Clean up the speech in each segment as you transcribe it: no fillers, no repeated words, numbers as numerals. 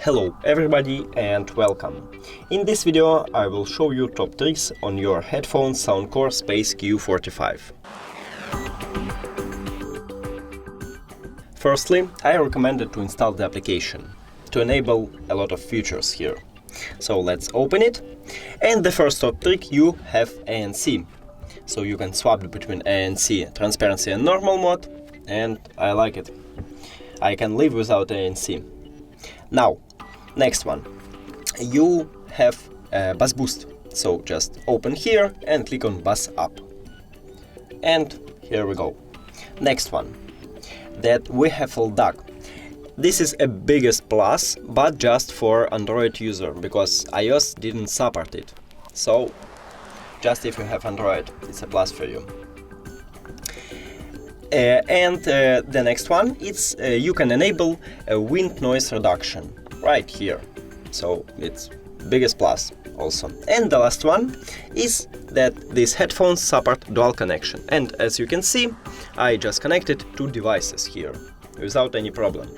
Hello everybody and welcome. In this video I will show you top tricks on your headphones Soundcore Space Q45. Firstly, I recommend to install the application to enable a lot of features here. So let's open it. And the first top trick, you have ANC. So you can swap between ANC, transparency and normal mode, and I like it. I can live without ANC. Now, next one. You have bass boost. So just open here and click on bass up. And here we go. Next one. That we have full DAC. This is a biggest plus, but just for Android user, because iOS didn't support it. So, just if you have Android, it's a plus for you. The next one, it's you can enable a wind noise reduction right here. So it's biggest plus also. And the last one is that these headphones support dual connection. And as you can see, I just connected two devices here without any problem.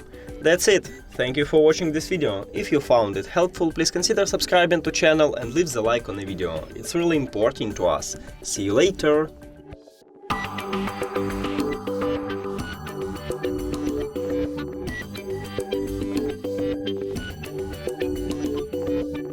That's it. Thank you for watching this video. If you found it helpful, please consider subscribing to channel and leave the like on the video. It's really important to us. See you later.